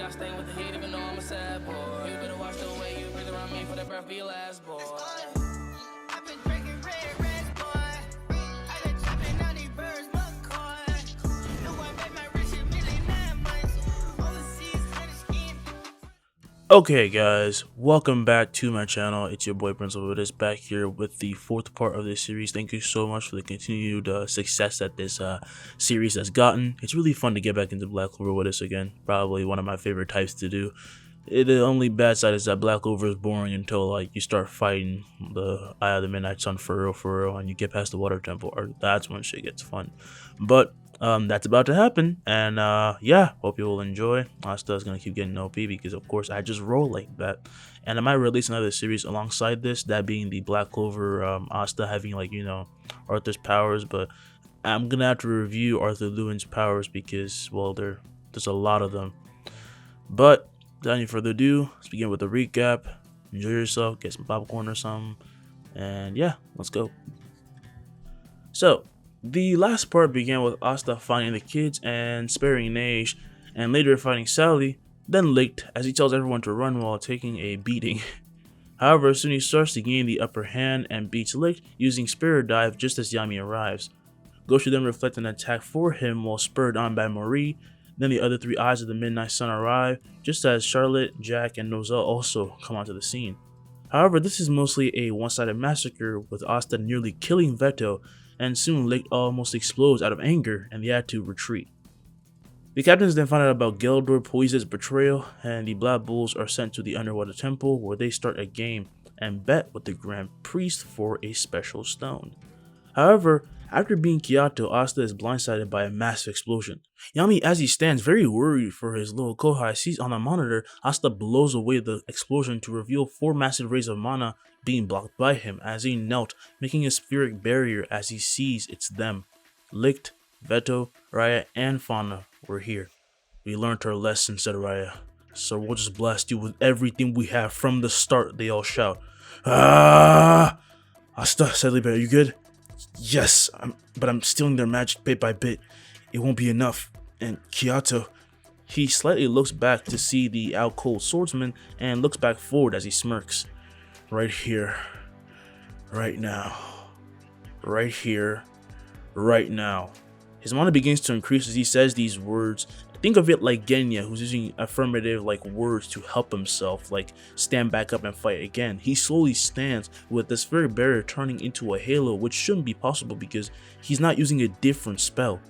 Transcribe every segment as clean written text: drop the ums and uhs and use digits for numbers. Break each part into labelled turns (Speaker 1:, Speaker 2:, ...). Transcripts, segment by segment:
Speaker 1: I stay with the heat even though I'm a sad boy. You better watch the way you breathe around me for that breath be your last boy. I've been drinking red boy. I been chopping down these birds, McCoy. No, I bet my rich in really 9 months. Overseas, kind of skin.
Speaker 2: Okay guys, welcome back to my channel. It's your boy Prince Over this back here with the fourth part of this series. Thank you so much for the continued success that this series has gotten. It's really fun to get back into Black Clover with us again. Probably one of my favorite types to do. The only bad side is that Black Clover is boring until like you start fighting the Eye of the Midnight Sun for real, and you get past the Water Temple, or that's when shit gets fun. But that's about to happen, and yeah, hope you will enjoy. Asta is gonna keep getting OP because of course I just roll like that, and I might release another series alongside this, that being the Black Clover Asta having, like, you know, Arthur's powers. But I'm gonna have to review Arthur Lewin's powers because, well, there's a lot of them. But without any further ado, let's begin with a recap. Enjoy yourself, get some popcorn or something, and yeah, let's go. So the last part began with Asta finding the kids and sparing Neige, and later fighting Sally, then licked as he tells everyone to run while taking a beating. However, soon he starts to gain the upper hand and beats Licked using Spirit Dive just as Yami arrives. Goshu then reflects an attack for him while spurred on by Marie. Then the other three Eyes of the Midnight Sun arrive, just as Charlotte, Jack, and Nozel also come onto the scene. However, this is mostly a one-sided massacre, with Asta nearly killing Veto, and soon Licht almost explodes out of anger and they had to retreat. The captains then find out about Geldor Poise's betrayal, and the Black Bulls are sent to the Underwater Temple, where they start a game and bet with the Grand Priest for a special stone. However, after being Kyoto, Asta is blindsided by a massive explosion. Yami, as he stands very worried for his little Kohai, sees on the monitor Asta blows away the explosion to reveal 4 massive rays of mana being blocked by him as he knelt, making a spheric barrier as he sees it's them. Licht, Veto, Raya, and Fauna were here. "We learned our lesson," said Raya, "so we'll just blast you with everything we have from the start," they all shout. "Ah!" "Asta," said Liber, "are you good?" "Yes, but I'm stealing their magic bit by bit. It won't be enough." And Kyoto, he slightly looks back to see the out-cold swordsman and looks back forward as he smirks. "Right here, right now, right here, right now." His mana begins to increase as he says these words. Think of it like Genya, who's using affirmative words to help himself, like stand back up and fight again. He slowly stands with the spheric barrier turning into a halo, which shouldn't be possible because he's not using a different spell.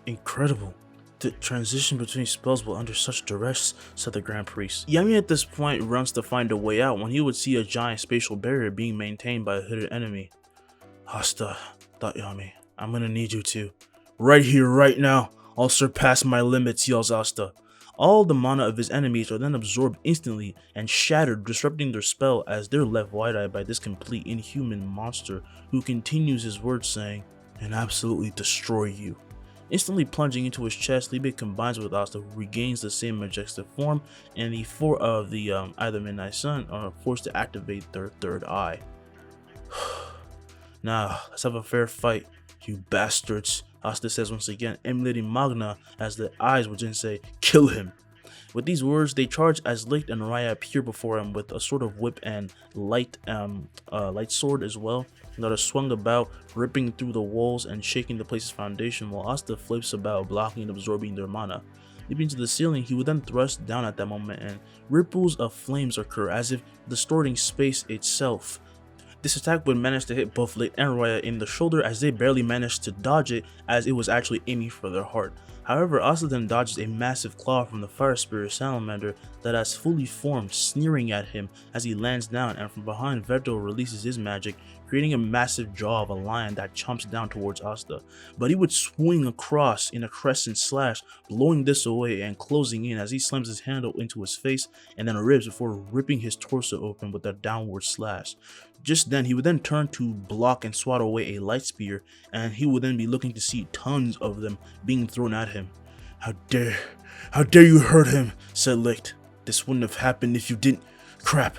Speaker 2: "Incredible. The transition between spells while under such duress," said the Grand Priest. Yami at this point runs to find a way out when he would see a giant spatial barrier being maintained by a hidden enemy. "Asta," thought Yami, "I'm gonna need you to. Right here, right now. I'll surpass my limits," yells Asta. All the mana of his enemies are then absorbed instantly and shattered, disrupting their spell as they're left wide-eyed by this complete inhuman monster who continues his words saying, "and absolutely destroy you." Instantly plunging into his chest, Liebe combines with Asta, who regains the same majestic form, and the 4 of the Eye of the Midnight Sun are forced to activate their third eye. "Now, let's have a fair fight, you bastards," Asta says once again, emulating Magna as the Eyes would then say, "Kill him." With these words, they charge as Licht and Raya appear before him with a sort of whip and light sword as well, that are swung about, ripping through the walls and shaking the place's foundation, while Asta flips about, blocking and absorbing their mana. Leaping to the ceiling, he would then thrust down at that moment, and ripples of flames occur as if distorting space itself. This attack would manage to hit both Licht and Raya in the shoulder, as they barely managed to dodge it, as it was actually aiming for their heart. However, Asta then dodges a massive claw from the Fire Spirit Salamander that has fully formed, sneering at him as he lands down, and from behind, Veto releases his magic, creating a massive jaw of a lion that chomps down towards Asta. But he would swing across in a crescent slash, blowing this away and closing in as he slams his handle into his face and then ribs before ripping his torso open with a downward slash. Just then, he would then turn to block and swat away a light spear, and he would then be looking to see tons of them being thrown at him. How dare you hurt him," said Licht. "This wouldn't have happened if you didn't." Crap.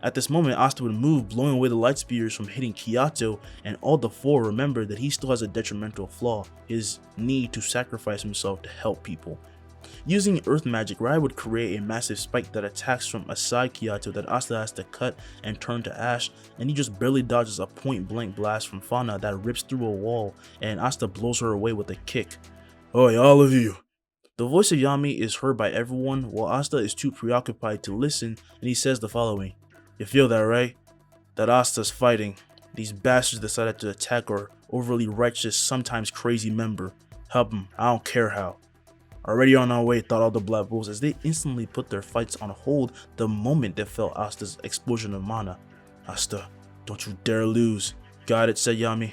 Speaker 2: At this moment, Asta would move, blowing away the light spears from hitting Kyoto, and all the 4 remember that he still has a detrimental flaw, his need to sacrifice himself to help people. Using earth magic, Rai would create a massive spike that attacks from a side Kyoto that Asta has to cut and turn to ash, and he just barely dodges a point-blank blast from Fauna that rips through a wall, and Asta blows her away with a kick. "Oi, all of you!" The voice of Yami is heard by everyone, while Asta is too preoccupied to listen, and he says the following: "You feel that, right? That Asta's fighting. These bastards decided to attack our overly righteous, sometimes crazy member. Help him, I don't care how." "Already on our way," thought all the Black Bulls as they instantly put their fights on hold the moment they felt Asta's explosion of mana. "Asta, don't you dare lose." "Got it," said Yami.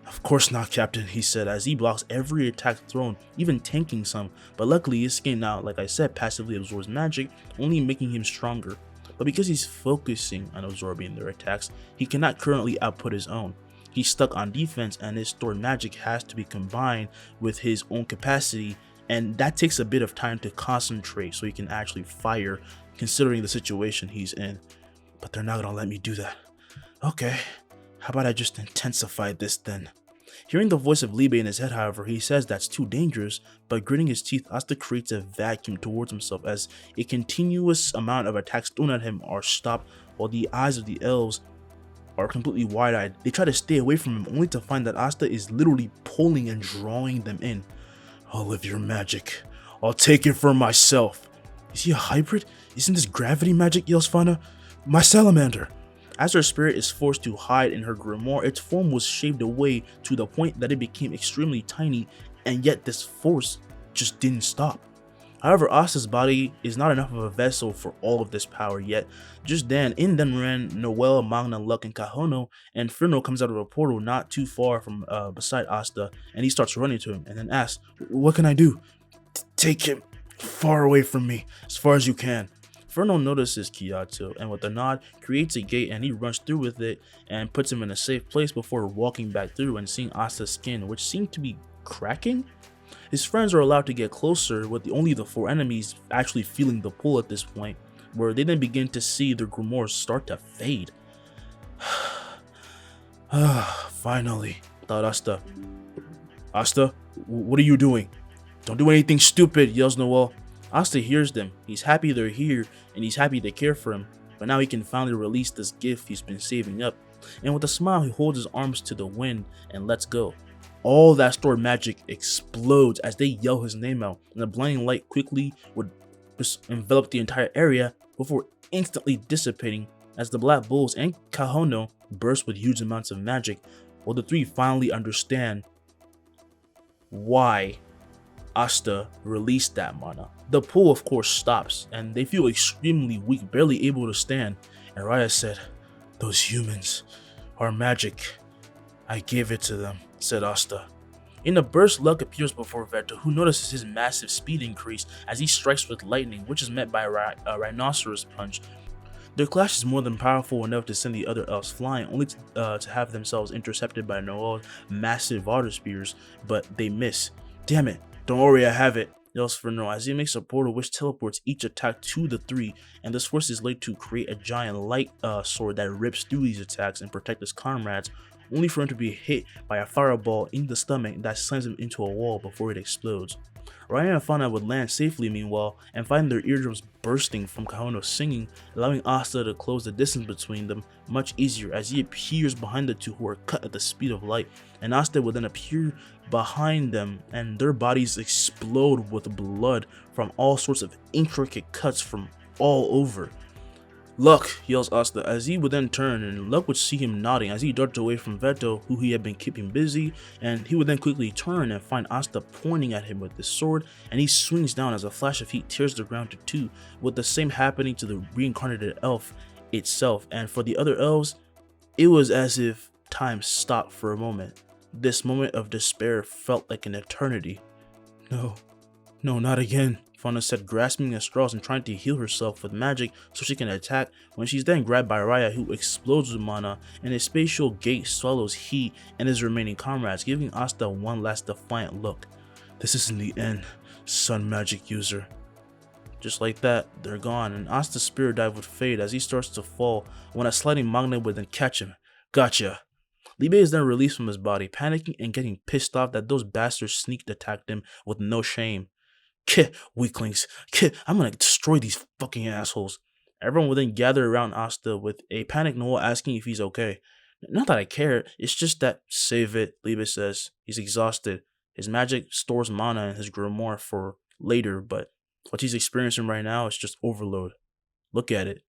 Speaker 2: "Of course not, Captain," he said as he blocks every attack thrown, even tanking some, but luckily his skin now, like I said, passively absorbs magic, only making him stronger. But because he's focusing on absorbing their attacks, he cannot currently output his own. He's stuck on defense, and his stored magic has to be combined with his own capacity, and that takes a bit of time to concentrate so he can actually fire, considering the situation he's in. "But they're not gonna let me do that. Okay, how about I just intensify this then?" Hearing the voice of Libe in his head, however, he says that's too dangerous, but gritting his teeth, Asta creates a vacuum towards himself as a continuous amount of attacks thrown at him are stopped, while the eyes of the elves are completely wide-eyed. They try to stay away from him, only to find that Asta is literally pulling and drawing them in. "All of your magic, I'll take it for myself." "Is he a hybrid? Isn't this gravity magic?" yells Fauna. "My salamander." As her spirit is forced to hide in her grimoire, its form was shaved away to the point that it became extremely tiny, and yet this force just didn't stop. However, Asta's body is not enough of a vessel for all of this power yet. Just then, in them ran Noelle, Magna, Luck, and Kahono, and Fernno comes out of a portal not too far from beside Asta, and he starts running to him and then asks, "What can I do?" "Take him far away from me, as far as you can." Fernno notices Kyoto, and with a nod, creates a gate, and he runs through with it and puts him in a safe place before walking back through and seeing Asta's skin, which seemed to be cracking. His friends are allowed to get closer, with only the four enemies actually feeling the pull at this point, where they then begin to see their grimoires start to fade. "Finally," thought Asta. "Asta, what are you doing?" "Don't do anything stupid," yells Noelle. Asta hears them. He's happy they're here, and he's happy they care for him, but now he can finally release this gift he's been saving up, and with a smile he holds his arms to the wind and lets go. All that stored magic explodes as they yell his name out, and the blinding light quickly would envelop the entire area before instantly dissipating as the Black Bulls and Kahono burst with huge amounts of magic, while the three finally understand why Asta released that mana. The pull of course stops, and they feel extremely weak, barely able to stand, and Raya said, "Those humans are magic. I gave it to them," said Asta. In a burst, Luck appears before Veto, who notices his massive speed increase as he strikes with lightning, which is met by a rhinoceros punch. Their clash is more than powerful enough to send the other elves flying, only to have themselves intercepted by Noelle's massive water spears, but they miss. "Damn it, don't worry, I have it," yells Fernno as he makes a portal which teleports each attack to the three, and this force is laid to create a giant light sword that rips through these attacks and protect his comrades, only for him to be hit by a fireball in the stomach that sends him into a wall before it explodes. Ryan and Fauna would land safely meanwhile and find their eardrums bursting from Kahono singing, allowing Asta to close the distance between them much easier as he appears behind the two who are cut at the speed of light, and Asta would then appear behind them and their bodies explode with blood from all sorts of intricate cuts from all over. "Luck," yells Asta as he would then turn, and Luck would see him nodding as he darts away from Veto, who he had been keeping busy, and he would then quickly turn and find Asta pointing at him with his sword, and he swings down as a flash of heat tears the ground to two, with the same happening to the reincarnated elf itself. And for the other elves, it was as if time stopped for a moment. This moment of despair felt like an eternity. No, not again," Fauna said, grasping at straws and trying to heal herself with magic so she can attack, when she's then grabbed by Raya, who explodes with mana, and a spatial gate swallows he and his remaining comrades, giving Asta one last defiant look. "This isn't the end, sun magic user." Just like that, they're gone, and Asta's spirit dive would fade as he starts to fall when a sliding magnet would then catch him. "Gotcha." Libe is then released from his body, panicking and getting pissed off that those bastards sneak attacked him with no shame. Keh, weaklings. Keh, I'm gonna destroy these fucking assholes. Everyone will then gather around Asta with a panicked Noel asking if he's okay. Not that I care, it's just that, save it, Liebe says. He's exhausted. His magic stores mana in his grimoire for later, but what he's experiencing right now is just overload. Look at it.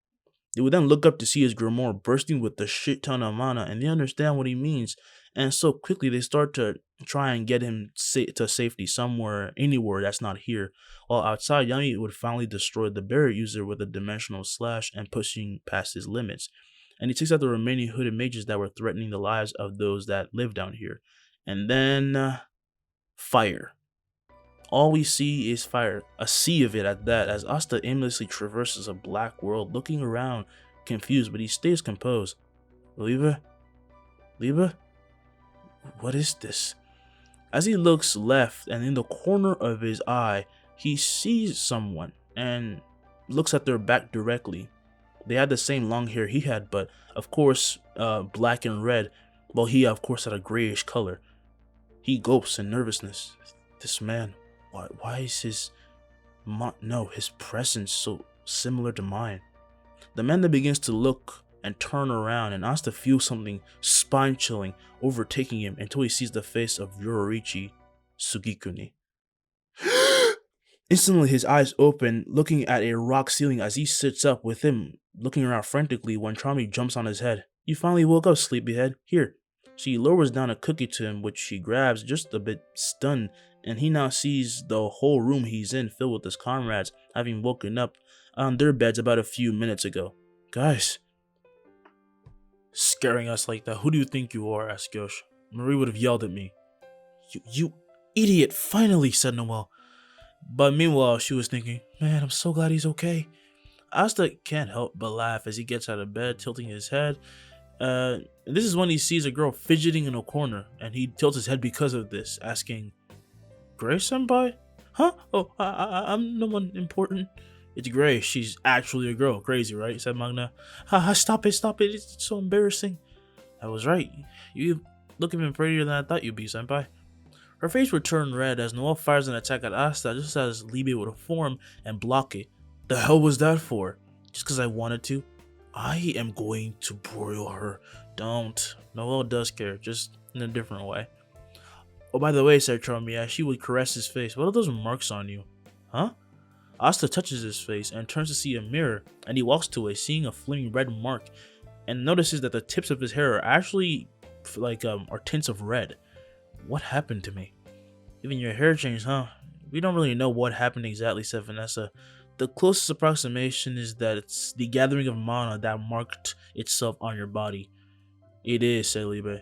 Speaker 2: They would then look up to see his grimoire bursting with a shit ton of mana, and they understand what he means. And so quickly they start to try and get him to safety somewhere, anywhere that's not here. While outside, Yami would finally destroy the barrier user with a dimensional slash and pushing past his limits. And he takes out the remaining hooded mages that were threatening the lives of those that live down here. And then, fire. All we see is fire, a sea of it at that, as Asta aimlessly traverses a black world, looking around, confused, but he stays composed. Liebe? Liebe? What is this? As he looks left, and in the corner of his eye, he sees someone, and looks at their back directly. They had the same long hair he had, but of course, black and red, while he of course had a grayish color. He gulps in nervousness. This man, why is his presence so similar to mine? The man then begins to look and turn around, and Asta feels something spine-chilling overtaking him until he sees the face of Yoroiichi Tsugikuni. Instantly, his eyes open, looking at a rock ceiling as he sits up with him, looking around frantically when Charmy jumps on his head. You finally woke up, sleepyhead. Here. She lowers down a cookie to him, which he grabs, just a bit stunned, and he now sees the whole room he's in filled with his comrades, having woken up on their beds about a few minutes ago. Guys. Scaring us like that. Who do you think you are? Asked Gyosh. Marie would have yelled at me. You idiot, finally, said Noelle. But meanwhile, she was thinking, man, I'm so glad he's okay. Asta can't help but laugh as he gets out of bed, tilting his head. This is when he sees a girl fidgeting in a corner, and he tilts his head because of this, asking, Grace, Senpai? Huh? Oh, I'm no one important. It's Grace. She's actually a girl. Crazy, right? Said Magna. Stop it. It's so embarrassing. I was right. You look even prettier than I thought you'd be, Senpai. Her face would turn red as Noelle fires an attack at Asta just as Liebe would form and block it. The hell was that for? Just because I wanted to? I am going to broil her. Don't. Noelle does care, just in a different way. Oh, by the way, said Charmy as she would caress his face. What are those marks on you? Huh? Asta touches his face and turns to see a mirror, and he walks to it, seeing a flaming red mark, and notices that the tips of his hair are actually are tints of red. What happened to me? Even your hair changed, huh? We don't really know what happened exactly, said Vanessa. The closest approximation is that it's the gathering of mana that marked itself on your body. It is, said Liebe.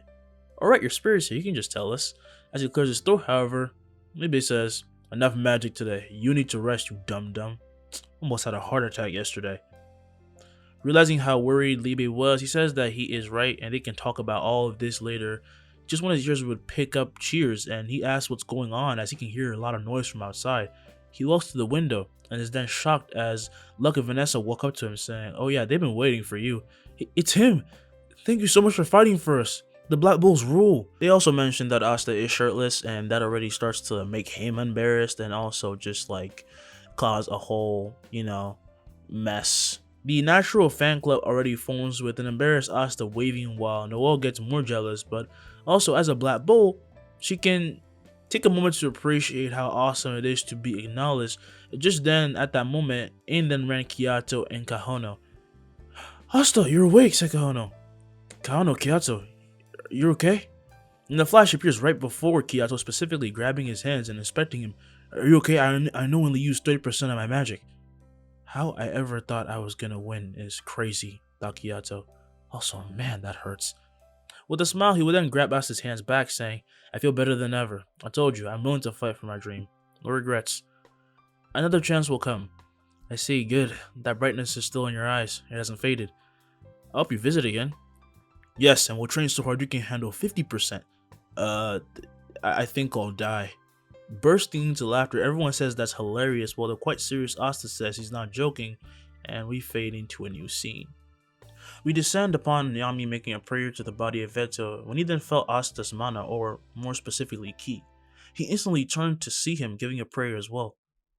Speaker 2: Alright, your spirit's here, you can just tell us. As he clears his throat, however, Liebe says, enough magic today. You need to rest, you dum-dum. Almost had a heart attack yesterday. Realizing how worried Liebe was, he says that he is right and they can talk about all of this later. Just when his ears would pick up cheers, and he asks what's going on as he can hear a lot of noise from outside. He walks to the window and is then shocked as Luck and Vanessa walk up to him saying, oh yeah, they've been waiting for you. It's him! Thank you so much for fighting for us. The Black Bulls rule. They also mentioned that Asta is shirtless, and that already starts to make him embarrassed and also just cause a whole, mess. The natural fan club already forms with an embarrassed Asta waving while Noelle gets more jealous, but also as a Black Bull, she can take a moment to appreciate how awesome it is to be acknowledged. Just then, at that moment, in then ran Kiyato and Kahono. Asta, you're awake, said Kahono. Kahono, Kiyato, you're okay? And the flash appears right before Kiyato, specifically grabbing his hands and inspecting him. Are you okay? I know only used 30% of my magic. How I ever thought I was gonna win is crazy, thought Kiyato. Also, man, that hurts. With a smile, he would then grab Asta's hands back, saying, I feel better than ever. I told you, I'm willing to fight for my dream. No regrets. Another chance will come. I see, good. That brightness is still in your eyes. It hasn't faded. I hope you visit again. Yes, and we'll train so hard you can handle 50%. I think I'll die. Bursting into laughter, everyone says that's hilarious, while the quite serious Asta says he's not joking, and we fade into a new scene. We descend upon Yami making a prayer to the body of Veto when he then felt Asta's mana, or more specifically ki. He instantly turned to see him giving a prayer as well.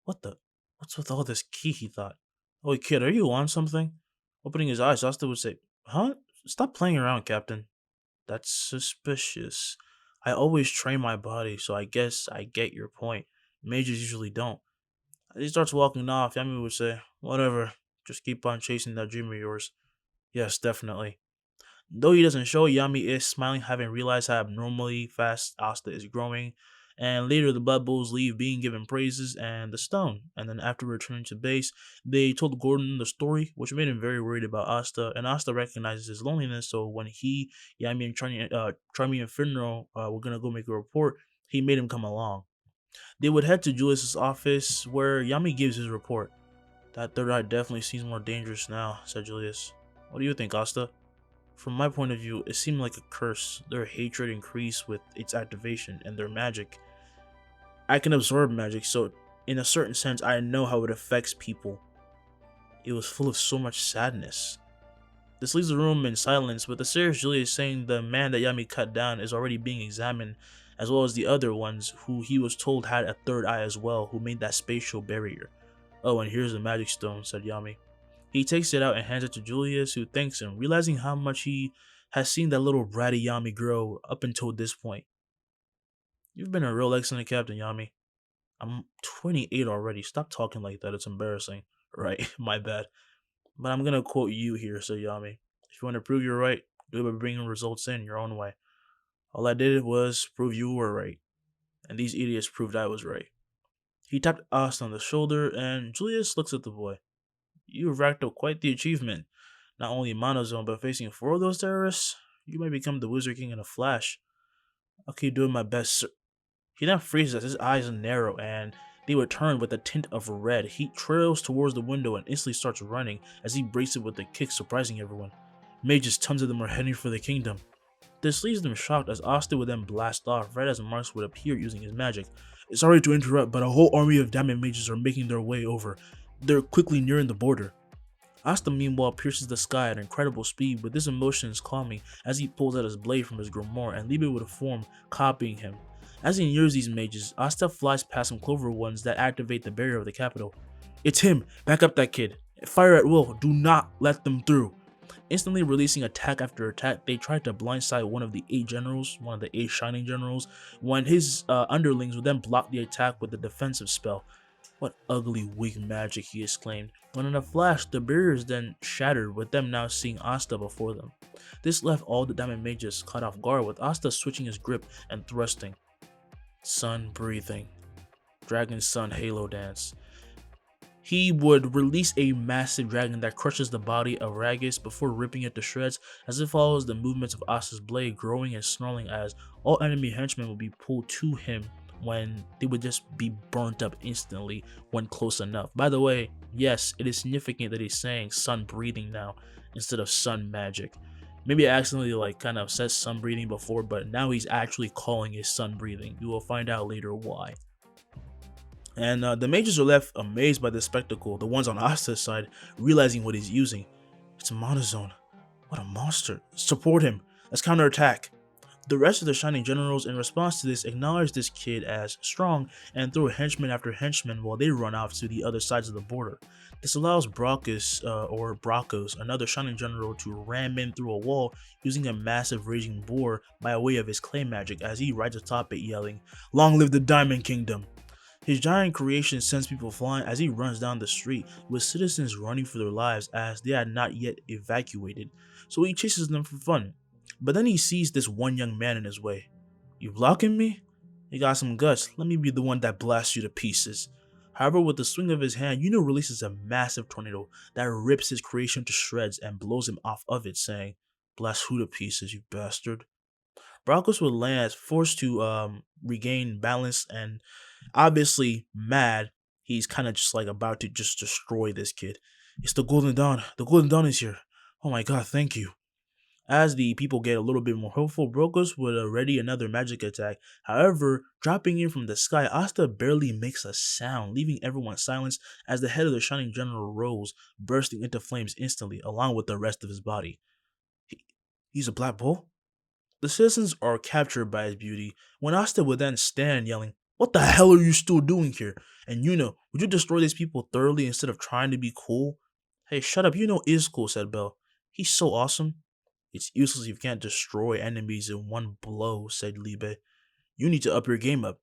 Speaker 2: What the? What's with all this ki? He thought. Oh, kid, are you on something? Opening his eyes, Asta would say, Huh? Stop playing around, Captain. That's suspicious. I always train my body, so I guess I get your point. Mages usually don't. As he starts walking off, Yami would say, Whatever, just keep on chasing that dream of yours. Yes, definitely. Though he doesn't show, Yami is smiling, having realized how abnormally fast Asta is growing. And later, the Blood Bulls leave, being given praises and the stone. And then, after returning to base, they told Gordon the story, which made him very worried about Asta. And Asta recognizes his loneliness, so when he, Yami, and Charmy and Finro were gonna go make a report, he made him come along. They would head to Julius's office, where Yami gives his report. That third eye definitely seems more dangerous now, said Julius. What do you think, Asta? From my point of view, it seemed like a curse. Their hatred increased with its activation, and their magic. I can absorb magic, so in a certain sense, I know how it affects people. It was full of so much sadness. This leaves the room in silence, with the serious Julius saying the man that Yami cut down is already being examined, as well as the other ones who he was told had a third eye as well, who made that spatial barrier. Oh, and here's the magic stone, said Yami. He takes it out and hands it to Julius, who thanks him, realizing how much he has seen that little bratty Yami grow up until this point. You've been a real excellent captain, Yami. I'm 28 already. Stop talking like that. It's embarrassing. Right, my bad. But I'm gonna quote you here, said Yami. If you want to prove you're right, do it by bringing results in your own way. All I did was prove you were right, and these idiots proved I was right. He tapped Asta on the shoulder, and Julius looks at the boy. You've racked up quite the achievement. Not only in Monozone, but facing four of those terrorists, you might become the Wizard King in a flash. I'll keep doing my best, sir. He then freezes as his eyes narrow and they return with a tint of red. He trails towards the window and instantly starts running as he breaks it with a kick, surprising everyone. Mages, tons of them are heading for the kingdom. This leaves them shocked as Asta would then blast off right as Marks would appear using his magic. Sorry to interrupt, but a whole army of diamond mages are making their way over. They're quickly nearing the border. Asta meanwhile pierces the sky at incredible speed, with his emotions calming as he pulls out his blade from his grimoire and leave it with a form copying him. As he nears these mages, Asta flies past some clover ones that activate the barrier of the capital. It's him! Back up that kid! Fire at will! Do not let them through! Instantly releasing attack after attack, they tried to blindside one of the 8 generals, one of the 8 shining generals, when his underlings would then block the attack with a defensive spell. What ugly weak magic, he exclaimed, when in a flash the barriers then shattered, with them now seeing Asta before them. This left all the diamond mages caught off guard, with Asta switching his grip and thrusting. Sun breathing. Dragon Sun Halo Dance. He would release a massive dragon that crushes the body of Ragus before ripping it to shreds as it follows the movements of Asta's blade, growing and snarling as all enemy henchmen would be pulled to him when they would just be burnt up instantly when close enough. By the way, yes, it is significant that he's saying sun breathing now instead of sun magic. Maybe I accidentally kind of said sun breathing before, but now he's actually calling it sun breathing. You will find out later why. And the mages are left amazed by the spectacle, the ones on Asta's side realizing what he's using. It's a monozone. What a monster. Support him. Let's counterattack. The rest of the Shining Generals, in response to this, acknowledge this kid as strong and throw henchman after henchman while they run off to the other sides of the border. This allows Brachos, another Shining General, to ram in through a wall using a massive raging boar by way of his clay magic as he rides atop it yelling, "Long live the Diamond Kingdom!" His giant creation sends people flying as he runs down the street, with citizens running for their lives as they had not yet evacuated, so he chases them for fun. But then he sees this one young man in his way. You blocking me? You got some guts, let me be the one that blasts you to pieces. However, with the swing of his hand, Yuno releases a massive tornado that rips his creation to shreds and blows him off of it, saying, Blast who to pieces, you bastard. Brachos would land, forced to regain balance, and obviously mad. He's kind of just about to just destroy this kid. It's the Golden Dawn. The Golden Dawn is here. Oh my god, thank you. As the people get a little bit more hopeful, Brachos would ready another magic attack. However, dropping in from the sky, Asta barely makes a sound, leaving everyone silenced as the head of the Shining General rose, bursting into flames instantly, along with the rest of his body. He's a black bull? The citizens are captured by his beauty, when Asta would then stand yelling, What the hell are you still doing here? And would you destroy these people thoroughly instead of trying to be cool? Hey, shut up. Is cool, said Belle. He's so awesome. It's useless if you can't destroy enemies in one blow, said Libe. You need to up your game up.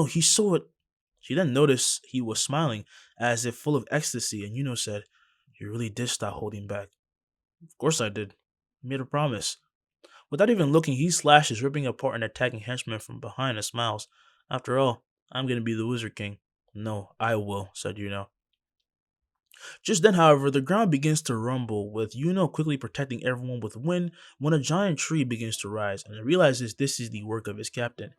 Speaker 2: He's so... She then noticed he was smiling, as if full of ecstasy, and said, You really did stop holding back. Of course I did. I made a promise. Without even looking, he slashes, ripping apart and attacking henchmen from behind and smiles. After all, I'm gonna be the Wizard King. No, I will, said Just then, however, the ground begins to rumble, with quickly protecting everyone with wind when a giant tree begins to rise, and realizes this is the work of his captain.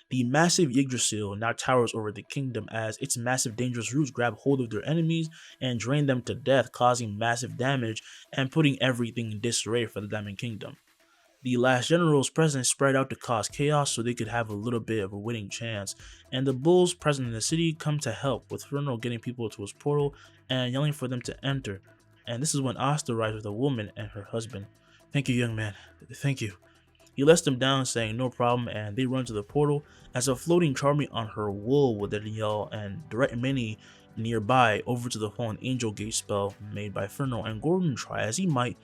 Speaker 2: The massive Yggdrasil now towers over the kingdom as its massive dangerous roots grab hold of their enemies and drain them to death, causing massive damage and putting everything in disarray for the Diamond Kingdom. The last generals present spread out to cause chaos so they could have a little bit of a winning chance, and the bulls present in the city come to help, with Fernro getting people to his portal and yelling for them to enter. And this is when Asta arrives with a woman and her husband. Thank you, young man. Thank you. He lets them down, saying no problem, and they run to the portal as a floating Charmy on her wool would then yell and direct many nearby over to the fallen angel gate spell made by Fernro, and Gordon, try as he might,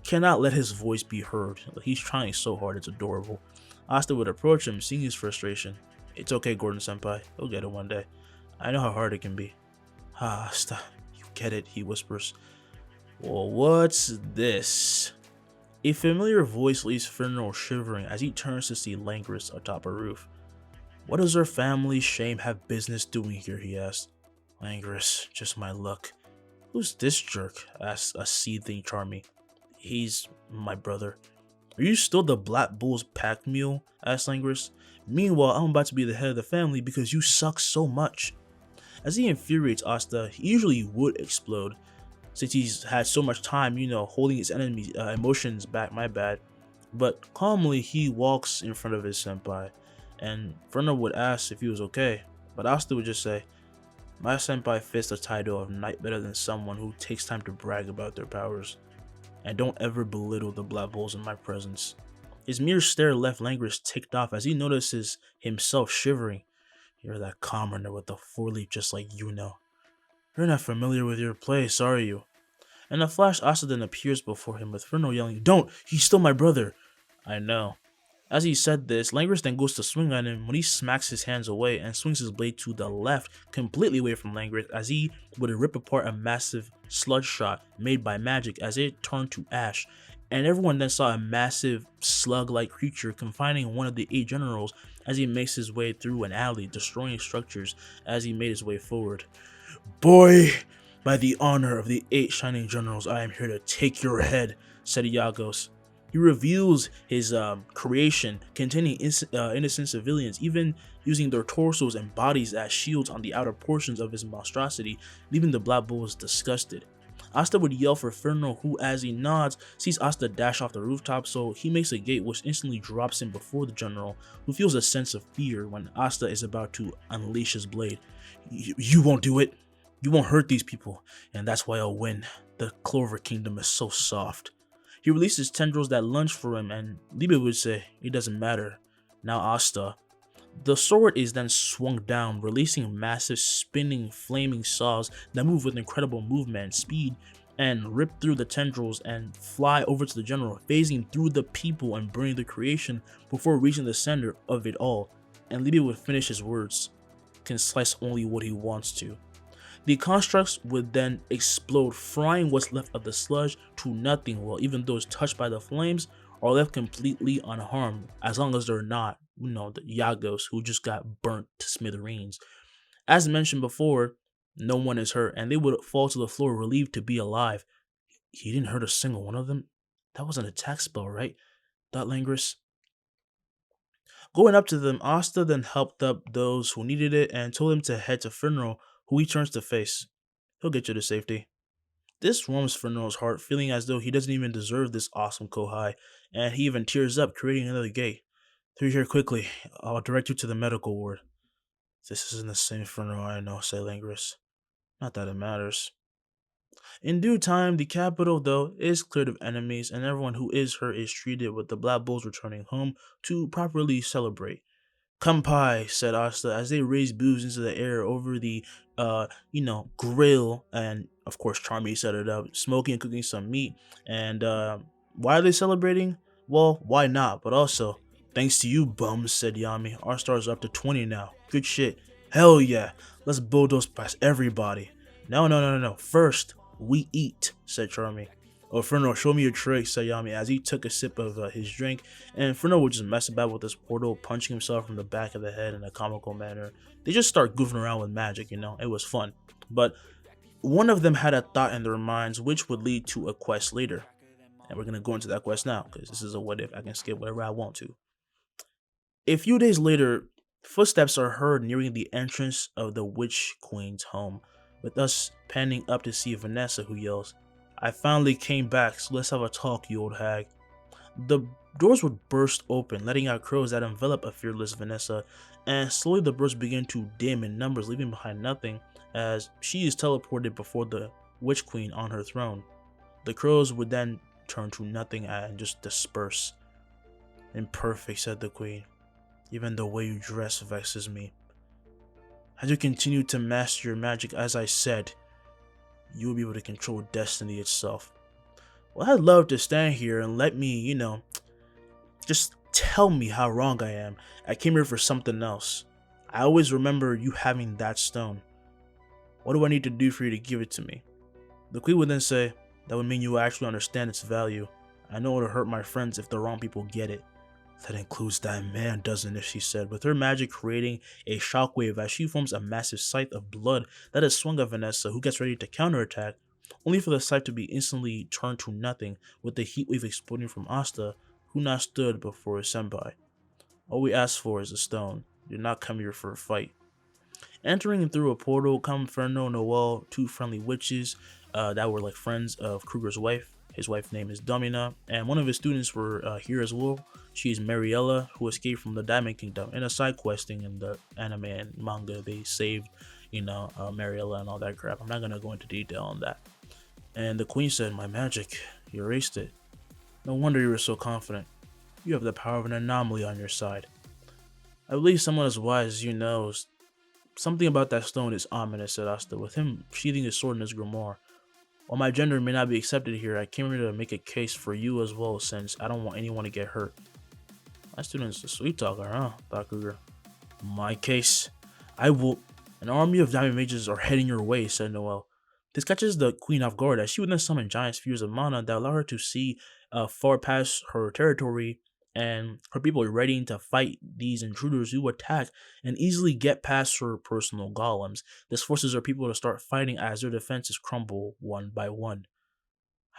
Speaker 2: cannot let his voice be heard. He's trying so hard, it's adorable. Asta would approach him, seeing his frustration. It's okay, Gordon Senpai. He'll get it one day. I know how hard it can be. Ah, Asta, you get it, he whispers. Well, what's this? A familiar voice leaves Fernro shivering as he turns to see Langris atop a roof. What does her family's shame have business doing here, he asks. Langris, just my luck. Who's this jerk? Asks a seething Charmy. He's my brother. Are you still the Black Bull's pack mule? Asked Langris. Meanwhile, I'm about to be the head of the family because you suck so much. As he infuriates Asta, he usually would explode, since he's had so much time, holding his enemy's emotions back, my bad. But calmly, he walks in front of his senpai, and Fernro would ask if he was okay, but Asta would just say, my senpai fits the title of knight better than someone who takes time to brag about their powers. And don't ever belittle the Black Bulls in my presence. His mere stare left Langris ticked off as he notices himself shivering. You're that commoner with the four-leaf just like You're not familiar with your place, are you? In a flash, Asta then appears before him with Fernro yelling, Don't! He's still my brother! I know. As he said this, Langris then goes to swing at him when he smacks his hands away and swings his blade to the left, completely away from Langris, as he would rip apart a massive sludge shot made by magic as it turned to ash. And everyone then saw a massive slug-like creature confining one of the 8 generals as he makes his way through an alley, destroying structures as he made his way forward. Boy, by the honor of the 8 shining generals, I am here to take your head, said Iagos. He reveals his creation containing innocent civilians, even using their torsos and bodies as shields on the outer portions of his monstrosity, leaving the Black Bulls disgusted. Asta would yell for Fernro, who, as he nods, sees Asta dash off the rooftop, so he makes a gate which instantly drops him before the general, who feels a sense of fear when Asta is about to unleash his blade. You won't do it. You won't hurt these people, and that's why I'll win. The Clover Kingdom is so soft. He releases tendrils that lunge for him, and Liebe would say, it doesn't matter. Now Asta. The sword is then swung down, releasing massive spinning flaming saws that move with incredible movement and speed, and rip through the tendrils and fly over to the general, phasing through the people and burning the creation before reaching the center of it all. And Liebe would finish his words, can slice only what he wants to. The constructs would then explode, frying what's left of the sludge to nothing, while even those touched by the flames are left completely unharmed, as long as they're not, the Yagos who just got burnt to smithereens. As mentioned before, no one is hurt, and they would fall to the floor relieved to be alive. He didn't hurt a single one of them? That was an attack spell, right? Thought Langris. Going up to them, Asta then helped up those who needed it and told him to head to Fernro, who he turns to face. He'll get you to safety. This warms Fernro's heart, feeling as though he doesn't even deserve this awesome Kohai, and he even tears up, creating another gate. Through here quickly. I'll direct you to the medical ward. This isn't the same Fernro I know, said Langris. Not that it matters. In due time, the capital, though, is cleared of enemies, and everyone who is hurt is treated, with the Black Bulls returning home to properly celebrate. "Senpai," said Asta as they raised booze into the air over the, grill. And of course, Charmy set it up, smoking and cooking some meat. And why are they celebrating? Well, why not? But also, thanks to you bums, said Yami. Our stars are up to 20 now. Good shit. Hell yeah. Let's bulldoze past everybody. No. First, we eat, said Charmy. Oh, Fernando, show me your trick, said Yami as he took a sip of his drink. And Fernando would just mess about with this portal, punching himself from the back of the head in a comical manner. They just start goofing around with magic, it was fun. But one of them had a thought in their minds which would lead to a quest later. And we're going to go into that quest now, because this is a what if. I can skip whatever I want to. A few days later, footsteps are heard nearing the entrance of the Witch Queen's home, with us panning up to see Vanessa, who yells, "I finally came back, so let's have a talk, you old hag." The doors would burst open, letting out crows that envelop a fearless Vanessa, and slowly the birds begin to dim in numbers, leaving behind nothing, as she is teleported before the Witch Queen on her throne. The crows would then turn to nothing and just disperse. "Imperfect," said the Queen. "Even the way you dress vexes me. As you continue to master your magic, as I said, you will be able to control destiny itself." Well, I'd love to stand here and let me, just tell me how wrong I am. I came here for something else. I always remember you having that stone. What do I need to do for you to give it to me? The Queen would then say, "That would mean you will actually understand its value. I know it'll hurt my friends if the wrong people get it." "That includes that man, doesn't it?" she said, with her magic creating a shockwave as she forms a massive scythe of blood that is swung at Vanessa, who gets ready to counterattack, only for the scythe to be instantly turned to nothing, with the heat wave exploding from Asta, who now stood before his senpai. "All we ask for is a stone. You did not come here for a fight." Entering through a portal come Inferno, Noelle, two friendly witches that were like friends of Kruger's wife. His wife's name is Domina, and one of his students were here as well. She is Mariella, who escaped from the Diamond Kingdom. In a side questing in the anime and manga, they saved, Mariella and all that crap. I'm not gonna go into detail on that. And the Queen said, "My magic, you erased it. No wonder you were so confident. You have the power of an anomaly on your side. I believe someone as wise as you knows. Something about that stone is ominous," said Asta, with him sheathing his sword in his grimoire. "While my gender may not be accepted here, I came here to make a case for you as well, since I don't want anyone to get hurt." "My student's a sweet talker, huh?" thought Kruger. "My case? I will..." "An army of diamond mages are heading your way," said Noelle. This catches the Queen off guard, as she would then summon giant spheres of mana that allow her to see far past her territory, and her people are ready to fight these intruders who attack and easily get past her personal golems. This forces her people to start fighting as their defenses crumble one by one.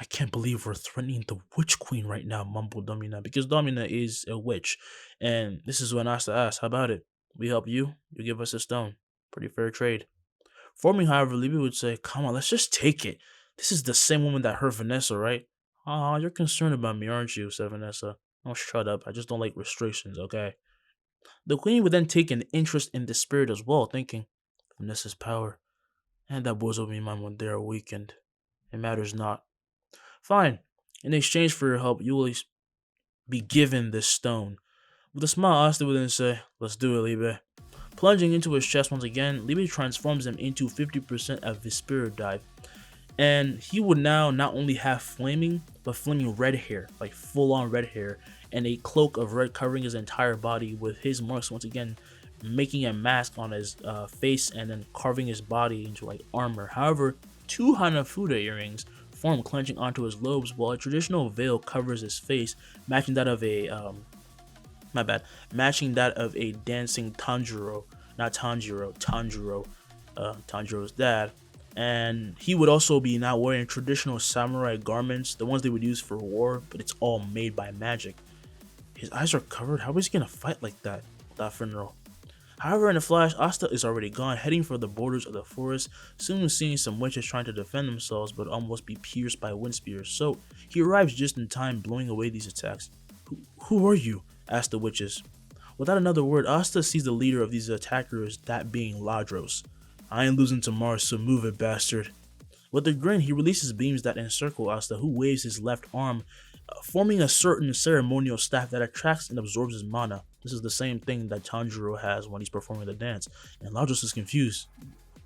Speaker 2: "I can't believe we're threatening the Witch Queen right now," mumbled Domina, because Domina is a witch. And this is when Asta asked, "How about it? We help you, you give us a stone. Pretty fair trade." Forming, however, Libby would say, "Come on, let's just take it. This is the same woman that hurt Vanessa, right?" "Aw, you're concerned about me, aren't you?" said Vanessa. "Oh, shut up. I just don't like restrictions, okay?" The Queen would then take an interest in the spirit as well, thinking, "Vanessa's power, and that boys will be mine when they are weakened. It matters not. Fine. In exchange for your help, you will be given this stone." With a smile, Asta would then say, "Let's do it, Libe." Plunging into his chest once again, Libe transforms him into 50% of his spirit dive. And he would now not only have flaming, but flaming red hair, like full on red hair, and a cloak of red covering his entire body, with his marks once again making a mask on his face and then carving his body into like armor. However, two Hanafuda earrings form, clenching onto his lobes, while a traditional veil covers his face, matching that of a dancing Tanjiro, not Tanjiro, Tanjiro's dad. And he would also be now wearing traditional samurai garments, the ones they would use for war, but it's all made by magic. His eyes are covered. How is he gonna fight like that without funeral? However, in a flash, Asta is already gone, heading for the borders of the forest, soon seeing some witches trying to defend themselves but almost be pierced by wind spears. So he arrives just in time, blowing away these attacks. Who are you?" asked the witches. Without another word, Asta sees the leader of these attackers, that being Ladros. "I ain't losing to Mars, so move it, bastard." With a grin, he releases beams that encircle Asta, who waves his left arm forming a certain ceremonial staff that attracts and absorbs his mana. This is the same thing that Tanjiro has when he's performing the dance, and Lajos is confused.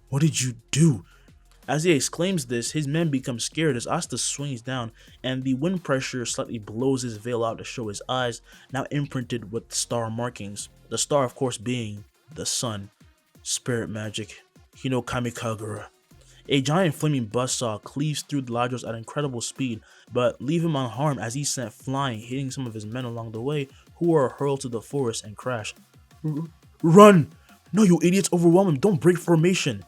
Speaker 2: What did you do? As he exclaims this, his men become scared as Asta swings down and the wind pressure slightly blows his veil out to show his eyes, now imprinted with star markings. The star, of course, being the sun. Spirit magic. Hinokami Kagura. A giant flaming buzzsaw cleaves through Lajos at incredible speed, but leave him unharmed as he's sent flying, hitting some of his men along the way, who are hurled to the forest and crash. Run! No, you idiots, overwhelm him, don't break formation!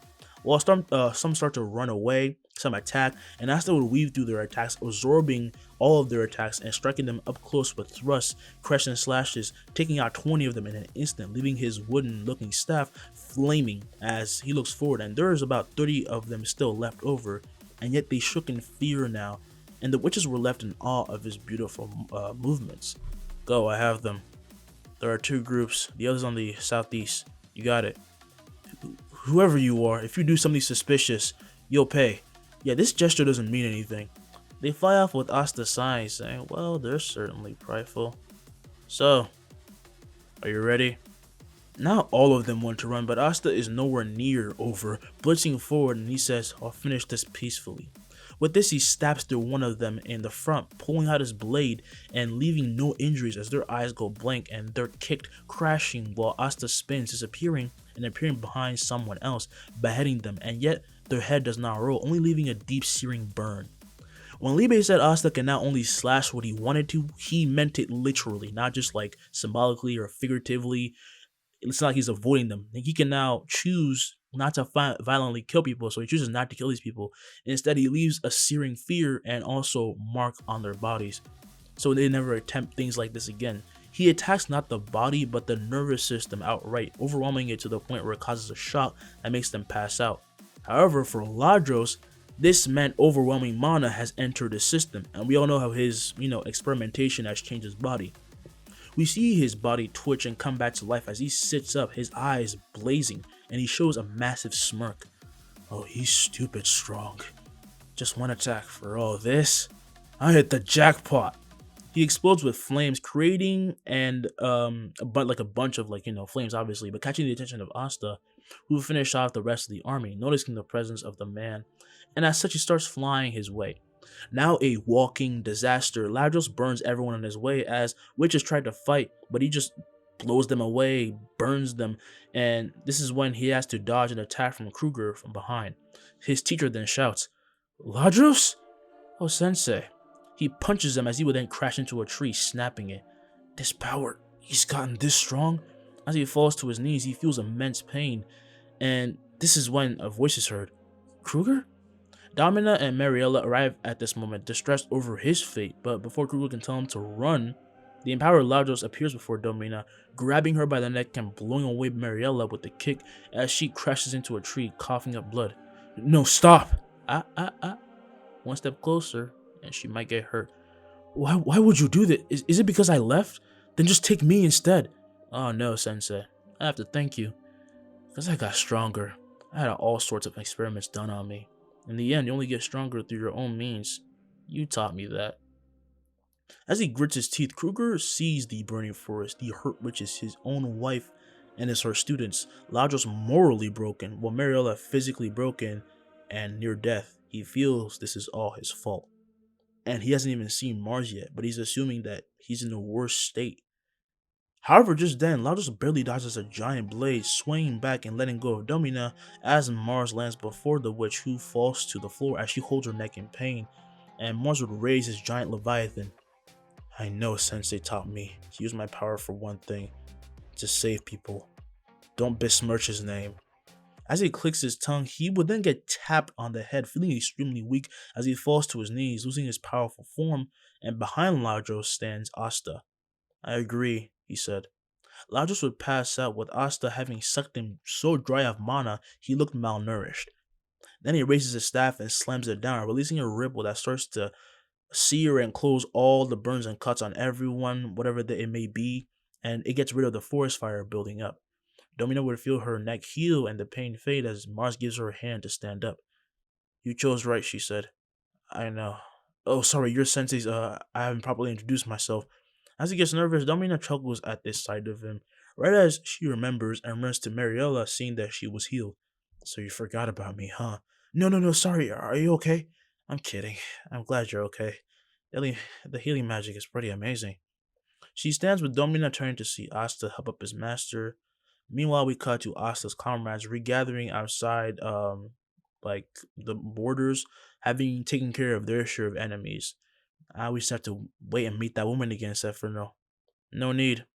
Speaker 2: While some start to run away, some attack, and Asta would weave through their attacks, absorbing all of their attacks and striking them up close with thrusts, crescent slashes, taking out 20 of them in an instant, leaving his wooden-looking staff flaming as he looks forward, and there is about 30 of them still left over, and yet they shook in fear now, and the witches were left in awe of his beautiful movements. Go, I have them. There are 2 groups, the other's on the southeast. You got it. Whoever you are, if you do something suspicious, you'll pay. Yeah, this gesture doesn't mean anything. They fly off with Asta sighing, saying, well, they're certainly prideful. So, are you ready? Not all of them want to run, but Asta is nowhere near over, blitzing forward, and he says, I'll finish this peacefully. With this, he stabs through one of them in the front, pulling out his blade and leaving no injuries as their eyes go blank and they're kicked, crashing while Asta spins, disappearing and appearing behind someone else, beheading them, and yet their head does not roll, only leaving a deep searing burn. When Libe said Asta can not only slash what he wanted to, he meant it literally, not just like symbolically or figuratively. It's not like he's avoiding them. He can now choose not to violently kill people, so he chooses not to kill these people. Instead, he leaves a searing fear and also mark on their bodies, so they never attempt things like this again. He attacks not the body, but the nervous system outright, overwhelming it to the point where it causes a shock that makes them pass out. However, for Lajos, this meant overwhelming mana has entered the system, and we all know how his, experimentation has changed his body. We see his body twitch and come back to life as he sits up, his eyes blazing, and he shows a massive smirk. Oh, he's stupid strong. Just one attack for all this? I hit the jackpot. He explodes with flames, creating a bunch of flames, obviously, but catching the attention of Asta, who finished off the rest of the army, noticing the presence of the man, and as such he starts flying his way. Now a walking disaster, Lajos burns everyone on his way as witches try to fight, but he just blows them away, burns them, and this is when he has to dodge an attack from Kruger from behind. His teacher then shouts, Lajos? Oh, sensei. He punches him as he would then crash into a tree, snapping it. This power, he's gotten this strong? As he falls to his knees, he feels immense pain, and this is when a voice is heard. Kruger? Domina and Mariella arrive at this moment, distressed over his fate, but before Kruger can tell him to run, the empowered Lajos appears before Domina, grabbing her by the neck and blowing away Mariella with a kick as she crashes into a tree, coughing up blood. No, stop! One step closer, and she might get hurt. Why would you do that? Is it because I left? Then just take me instead. Oh no, sensei. I have to thank you. Because I got stronger. I had all sorts of experiments done on me. In the end, you only get stronger through your own means. You taught me that. As he grits his teeth, Kruger sees the burning forest, the hurt witches, his own wife, and her students. Lajos morally broken, while Mariella physically broken and near death. He feels this is all his fault. And he hasn't even seen Mars yet, but he's assuming that he's in the worst state. However, just then, Lajos barely dodges a giant blade, swaying back and letting go of Domina as Mars lands before the witch, who falls to the floor as she holds her neck in pain, and Mars would raise his giant leviathan. I know Sensei taught me to use my power for one thing, to save people. Don't besmirch his name. As he clicks his tongue, he would then get tapped on the head, feeling extremely weak as he falls to his knees, losing his powerful form, and behind Lajos stands Asta. I agree, he said. Lajos would pass out, with Asta having sucked him so dry of mana he looked malnourished. Then he raises his staff and slams it down, releasing a ripple that starts to sear and close all the burns and cuts on everyone, whatever that it may be, and it gets rid of the forest fire building up. Domina would feel her neck heal and the pain fade as Mars gives her a hand to stand up. You chose right, she said. I know. Oh, sorry, your sensei's, I haven't properly introduced myself. As he gets nervous, Domina chuckles at this sight of him, right as she remembers and runs to Mariella, seeing that she was healed. So you forgot about me, huh? No, no, no, sorry, are you okay? I'm kidding. I'm glad you're okay. The the healing magic is pretty amazing. She stands with Domina turning to see Asta help up his master. Meanwhile, we cut to Asta's comrades regathering outside, like the borders, having taken care of their share of enemies. I always have to wait and meet that woman again, said Fernell. No need.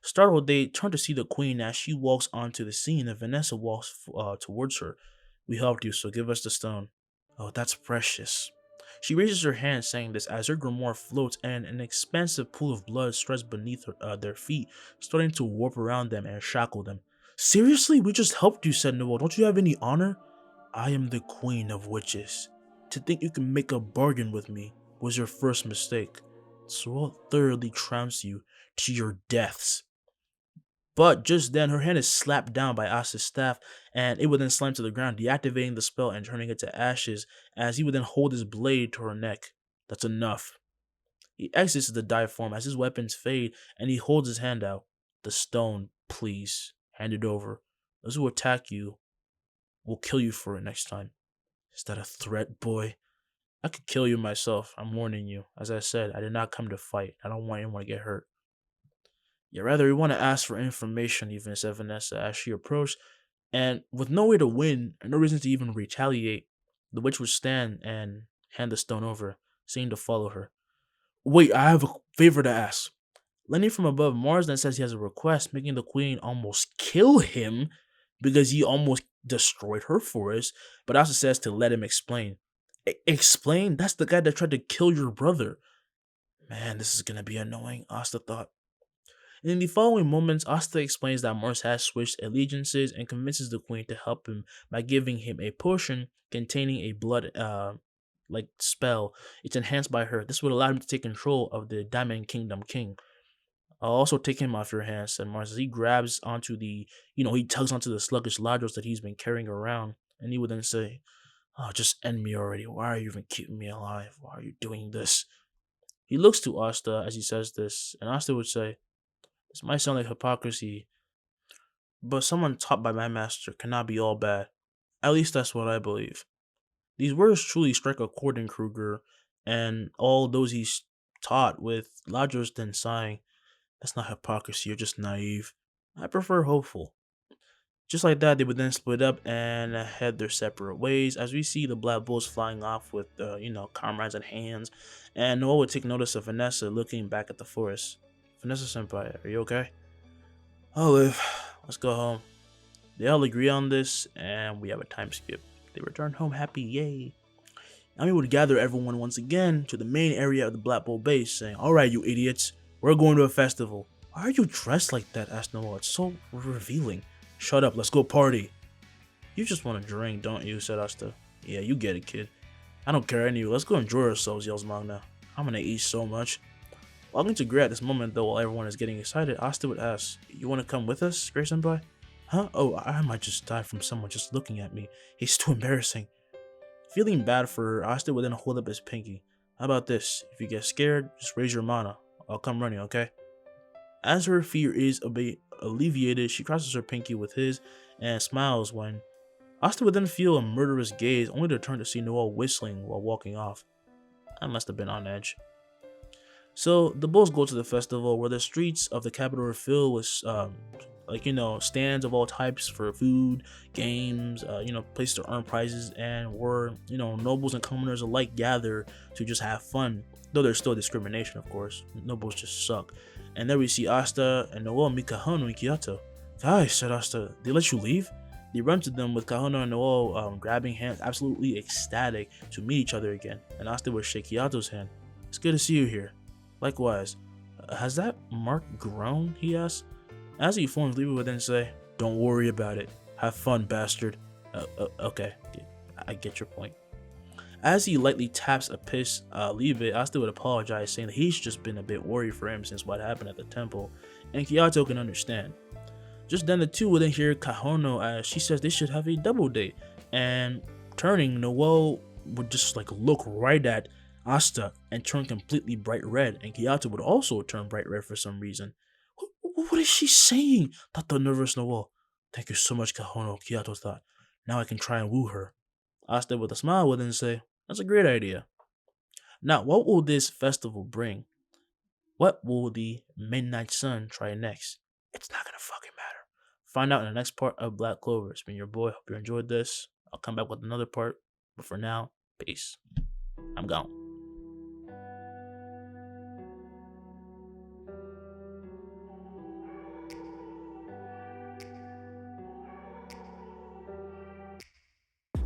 Speaker 2: Startled, they turn to see the queen as she walks onto the scene and Vanessa walks towards her. We helped you, so give us the stone. Oh, that's precious. She raises her hand saying this as her grimoire floats and an expansive pool of blood spreads beneath their feet, starting to warp around them and shackle them. Seriously? We just helped you, said Noel. Don't you have any honor? I am the queen of witches. To think you can make a bargain with me was your first mistake. So I'll thoroughly trounce you to your deaths. But just then, her hand is slapped down by Asta's staff, and it would then slam to the ground, deactivating the spell and turning it to ashes, as he would then hold his blade to her neck. That's enough. He exits the die form as his weapons fade, and he holds his hand out. The stone, please, hand it over. Those who attack you will kill you for it next time. Is that a threat, boy? I could kill you myself, I'm warning you. As I said, I did not come to fight. I don't want anyone to get hurt. Yeah, rather, we want to ask for information, even, said Vanessa as she approached, and with no way to win and no reason to even retaliate, the witch would stand and hand the stone over, seeming to follow her. Wait, I have a favor to ask. Lenny from above Mars then says he has a request, making the queen almost kill him because he almost destroyed her forest, but also says to let him explain. Explain? That's the guy that tried to kill your brother. Man, this is gonna be annoying, Asta thought. In the following moments, Asta explains that Mars has switched allegiances and convinces the queen to help him by giving him a potion containing a blood like spell. It's enhanced by her. This would allow him to take control of the Diamond Kingdom King. I'll also take him off your hands, said Mars as he grabs onto he tugs onto the sluggish ladros that he's been carrying around, and he would then say, oh, just end me already. Why are you even keeping me alive? Why are you doing this? He looks to Asta as he says this, and Asta would say, this might sound like hypocrisy, but someone taught by my master cannot be all bad. At least that's what I believe. These words truly strike a chord in Kruger, and all those he's taught, with Ladros then sighing, that's not hypocrisy, you're just naive. I prefer hopeful. Just like that, they would then split up and head their separate ways as we see the black bulls flying off with, comrades in hands, and Noah would take notice of Vanessa looking back at the forest. Vanessa Senpai, are you okay? I'll live. Let's go home. They all agree on this, and we have a time skip. They return home happy, yay. Ami would gather everyone once again to the main area of the Black Bull base, saying, alright, you idiots, we're going to a festival. Why are you dressed like that? Asked Noah. It's so revealing. Shut up, let's go party. You just want to drink, don't you? Said Asta. Yeah, you get it, kid. I don't care anyway. Let's go enjoy ourselves, yells Magna. I'm gonna eat so much. Walking to Gray at this moment, though, while everyone is getting excited, Asta would ask, you want to come with us, Gray Senpai? Huh? Oh, I might just die from someone just looking at me. It's too embarrassing. Feeling bad for her, Asta would then hold up his pinky. How about this? If you get scared, just raise your mana. I'll come running, okay? As her fear is alleviated, she crosses her pinky with his and smiles when Asta would then feel a murderous gaze, only to turn to see Noel whistling while walking off. I must have been on edge. So the bulls go to the festival where the streets of the capital are filled with stands of all types for food, games, places to earn prizes, and where nobles and commoners alike gather to just have fun. Though there's still discrimination, of course. Nobles just suck. And there we see Asta and Noel meet Kahono and Kyoto. Guys, said Asta, they let you leave? They run to them with Kahono and Noel grabbing hands, absolutely ecstatic to meet each other again. And Asta would shake Kyoto's hand. It's good to see you here. Likewise. Has that mark grown? He asked. As he informs, Levi would then say, don't worry about it. Have fun, bastard. Okay. I get your point. As he lightly taps a piss Levi, Asta would apologize, saying that he's just been a bit worried for him since what happened at the temple, and Kyoto can understand. Just then the two would then hear Kahono as she says they should have a double date, and turning, Noel would just look right at Asta and turn completely bright red, and Kyoto would also turn bright red for some reason. What is she saying? Thought the nervous Noel. Thank you so much, Kahono, Kyoto thought. Now I can try and woo her. Asta with a smile would then say, that's a great idea. Now, what will this festival bring? What will the Midnight Sun try next? It's not gonna fucking matter. Find out in the next part of Black Clover. It's been your boy. Hope you enjoyed this. I'll come back with another part. But for now, peace. I'm gone.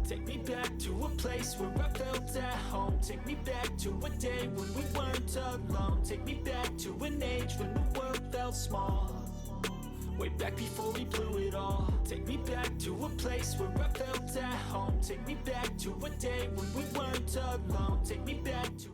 Speaker 1: Take me back to a place where I felt at home. Take me back to a day when we weren't alone. Take me back to an age when the world felt small. Way back before we blew it all. Take me back to a place where I felt at home. Take me back to a day when we weren't alone. Take me back to